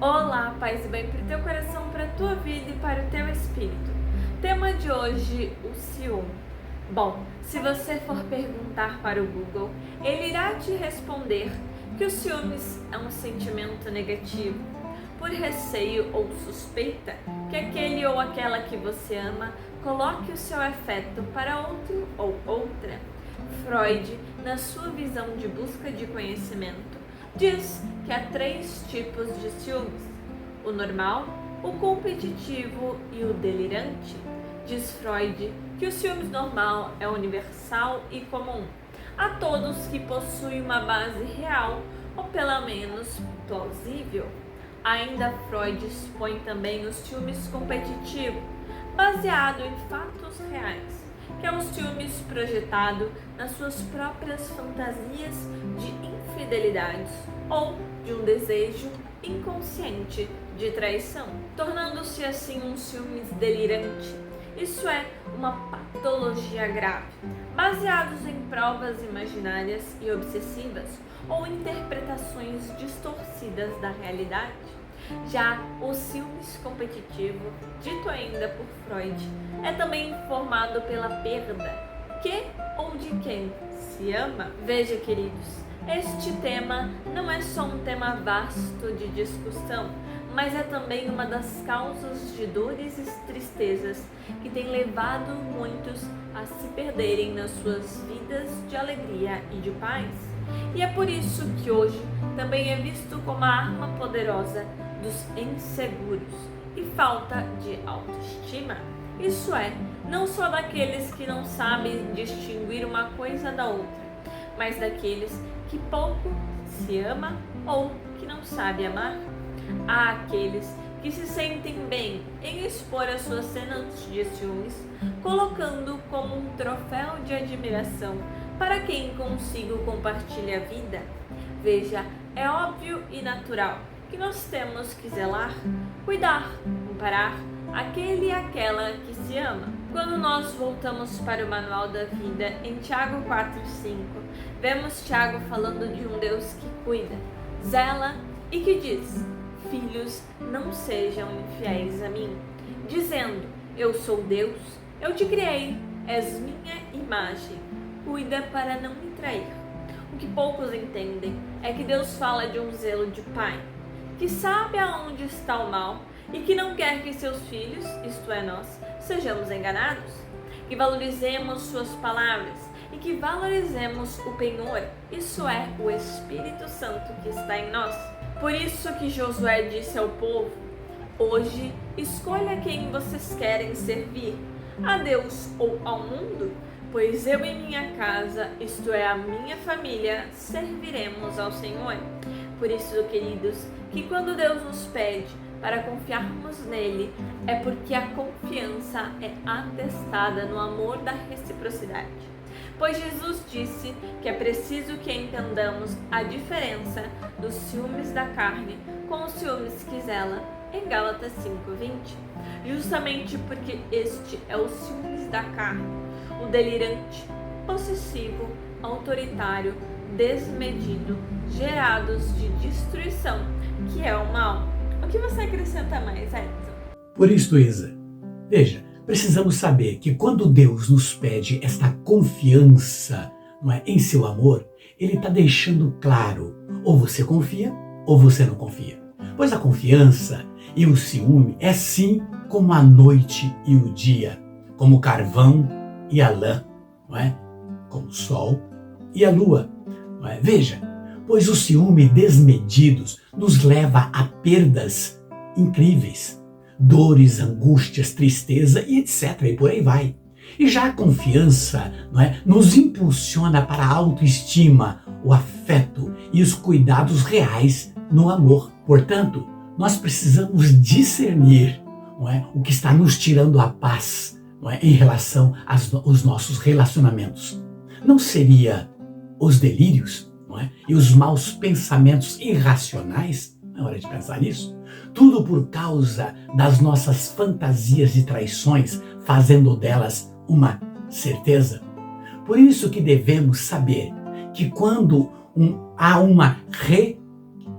Olá, paz e bem para o teu coração, para a tua vida e para o teu espírito. Tema de hoje, o ciúme. Bom, se você for perguntar para o Google, ele irá te responder que o ciúmes é um sentimento negativo, por receio ou suspeita que aquele ou aquela que você ama coloque o seu afeto para outro ou outra. Freud, na sua visão de busca de conhecimento, diz que há 3 tipos de ciúmes: o normal, o competitivo e o delirante. Diz Freud que o ciúmes normal é universal e comum a todos que possuem uma base real ou pelo menos plausível. Ainda Freud expõe também o ciúmes competitivo, baseado em fatos reais, que é o ciúmes projetado nas suas próprias fantasias de infidelidades ou de um desejo inconsciente de traição, tornando-se assim um ciúmes delirante. Isso é uma patologia grave, baseados em provas imaginárias e obsessivas ou interpretações distorcidas da realidade. Já o ciúmes competitivo, dito ainda por Freud, é também formado pela perda que ou de quem se ama. Veja, queridos, este tema não é só um tema vasto de discussão, mas é também uma das causas de dores e tristezas que tem levado muitos a se perderem nas suas vidas de alegria e de paz. E é por isso que hoje também é visto como a arma poderosa dos inseguros e falta de autoestima. Isso é, não só daqueles que não sabem distinguir uma coisa da outra, mas daqueles que pouco se ama ou que não sabe amar. Há aqueles que se sentem bem em expor as suas cenas de ciúmes, colocando como um troféu de admiração para quem consigo compartilha a vida. Veja, é óbvio e natural que nós temos que zelar, cuidar, amparar aquele e aquela que se ama. Quando nós voltamos para o Manual da Vida, em Tiago 4,5, vemos Tiago falando de um Deus que cuida, zela e que diz: filhos, não sejam infiéis a mim, dizendo: eu sou Deus, eu te criei, és minha imagem, cuida para não me trair. O que poucos entendem é que Deus fala de um zelo de pai, que sabe aonde está o mal e que não quer que seus filhos, isto é nós, sejamos enganados, que valorizemos suas palavras e que valorizemos o penhor, isso é, o Espírito Santo que está em nós. Por isso que Josué disse ao povo: hoje escolha quem vocês querem servir, a Deus ou ao mundo, pois eu e minha casa, isto é, a minha família, serviremos ao Senhor. Por isso, queridos, que quando Deus nos pede para confiarmos nele, é porque a confiança é atestada no amor da reciprocidade. Pois Jesus disse que é preciso que entendamos a diferença dos ciúmes da carne com os ciúmes que zela, em Gálatas 5:20. Justamente porque este é o ciúmes da carne, o delirante, possessivo, autoritário, desmedido, gerados de destruição, que é o mal. O que você acrescenta mais, Edson? Por isso, Isa, veja, precisamos saber que quando Deus nos pede esta confiança, não é, em seu amor, Ele está deixando claro: ou você confia ou você não confia. Pois a confiança e o ciúme é sim como a noite e o dia, como o carvão e a lã, não é? Como o sol e a lua. Não é? Veja, pois o ciúme desmedidos nos leva a perdas incríveis, dores, angústias, tristeza e etc. E por aí vai. E já a confiança, não é, nos impulsiona para a autoestima, o afeto e os cuidados reais no amor. Portanto, nós precisamos discernir, não é, o que está nos tirando a paz, não é, em relação aos nossos relacionamentos. Não seria os delírios, não é, e os maus pensamentos irracionais? Não é hora de pensar nisso? Tudo por causa das nossas fantasias de traições, fazendo delas uma certeza. Por isso que devemos saber que quando há uma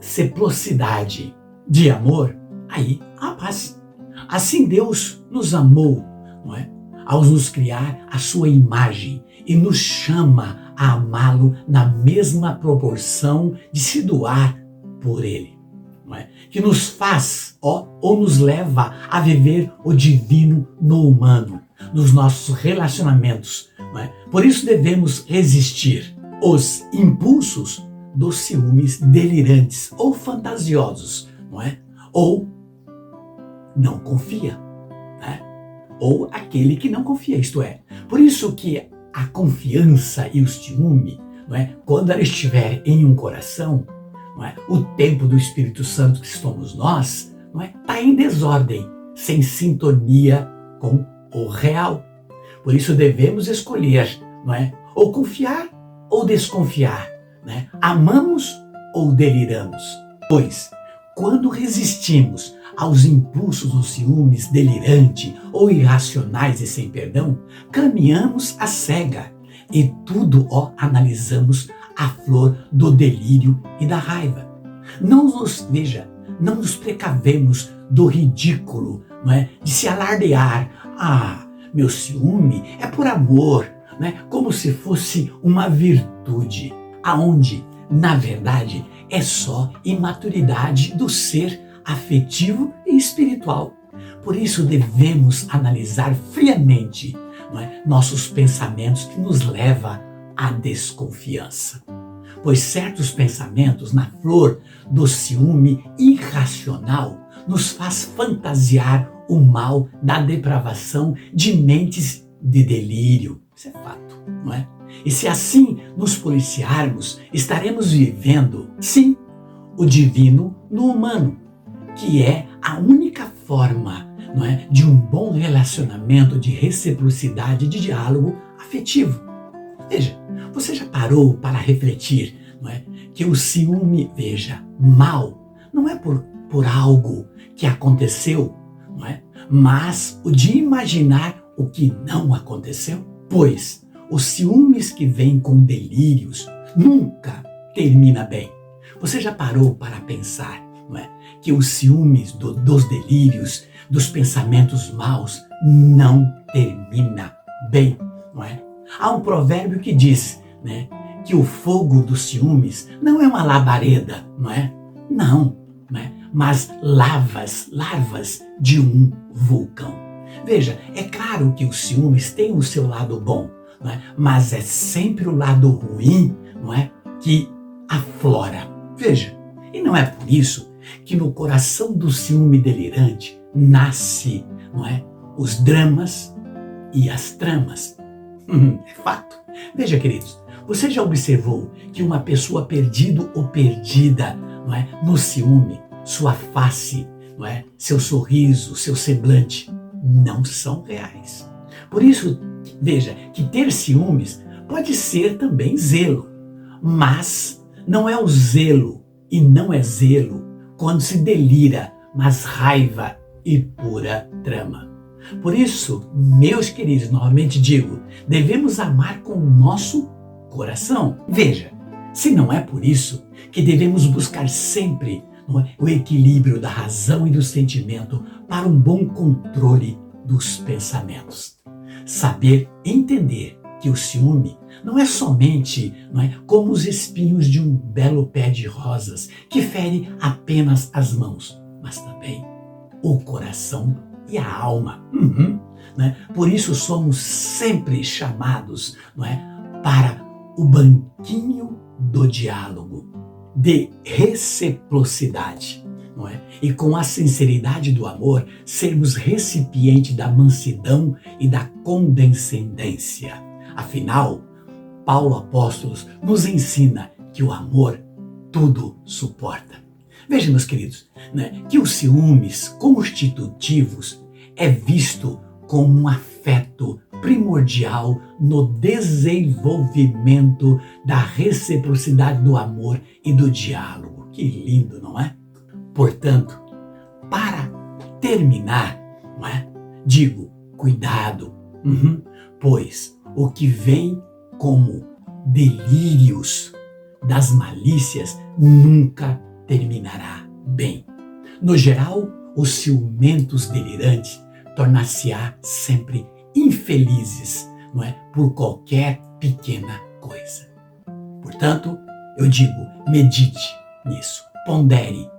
reciprocidade de amor, aí há paz. Assim Deus nos amou, não é? Ao nos criar à sua imagem e nos chama a amá-lo na mesma proporção de se doar por ele, não é? Que nos faz, ou nos leva a viver o divino no humano, nos nossos relacionamentos, não é? Por isso devemos resistir os impulsos dos ciúmes delirantes ou fantasiosos, não é? Ou não confia, né? Ou aquele que não confia, isto é. Por isso que a confiança e o ciúme, não é? Quando ela estiver em um coração, não é? O templo do Espírito Santo que somos nós, não é? Está em desordem, sem sintonia com o real. Por isso devemos escolher, não é? Ou confiar ou desconfiar, né? Amamos ou deliramos. Pois, quando resistimos aos impulsos dos ciúmes delirante ou irracionais e sem perdão, caminhamos à cega e tudo analisamos à flor do delírio e da raiva. Não nos precavemos do ridículo, não é? De se alardear. Meu ciúme é por amor, né? Como se fosse uma virtude, aonde, na verdade, é só imaturidade do ser afetivo e espiritual. Por isso devemos analisar friamente, não é? Nossos pensamentos que nos levam à desconfiança. Pois certos pensamentos, na flor do ciúme irracional, nos faz fantasiar o mal da depravação de mentes de delírio. Isso é fato, não é? E se assim nos policiarmos, estaremos vivendo, sim, o divino no humano, que é a única forma, não é, de um bom relacionamento de reciprocidade, de diálogo afetivo. Veja, você já parou para refletir, não é, que o ciúme, mal, não é por algo que aconteceu, não é, mas o de imaginar o que não aconteceu? Pois os ciúmes que vêm com delírios nunca termina bem. Você já parou para pensar, não é, que os ciúmes dos delírios, dos pensamentos maus, não termina bem, não é? Há um provérbio que diz, né, que o fogo dos ciúmes não é uma labareda, não é? Não é? Mas larvas de um vulcão. Veja, é claro que os ciúmes têm o seu lado bom, não é? Mas é sempre o lado ruim, não é, que aflora. Veja, e não é por isso que no coração do ciúme delirante nasce, não é, os dramas e as tramas. É fato. Veja, queridos, você já observou que uma pessoa perdido ou perdida, não é, no ciúme, sua face, não é, seu sorriso, seu semblante, não são reais. Por isso, veja que ter ciúmes pode ser também zelo, mas não é o zelo e não é zelo quando se delira, mas raiva e pura trama. Por isso, meus queridos, novamente digo, devemos amar com o nosso coração. Veja, se não é por isso que devemos buscar sempre, não é, o equilíbrio da razão e do sentimento para um bom controle dos pensamentos. Saber entender que o ciúme não é somente, não é, como os espinhos de um belo pé de rosas que fere apenas as mãos, mas também o coração e a alma. Né? Por isso somos sempre chamados, não é, para o banquinho do diálogo, de reciprocidade, não é? E com a sinceridade do amor, sermos recipiente da mansidão e da condescendência. Afinal, Paulo apóstolo nos ensina que o amor tudo suporta. Veja, meus queridos, né, que os ciúmes constitutivos é visto como um afeto primordial no desenvolvimento da reciprocidade do amor e do diálogo. Que lindo, não é? Portanto, para terminar, não é? Digo, cuidado, pois o que vem como delírios das malícias nunca terminará bem. No geral, os ciumentos delirantes tornar-se-á sempre infelizes, não é? Por qualquer pequena coisa. Portanto, eu digo, medite nisso, pondere,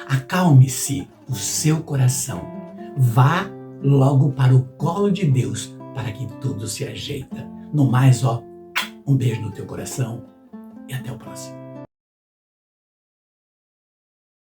acalme-se o seu coração, vá logo para o colo de Deus para que tudo se ajeita. No mais, um beijo no teu coração e até o próximo.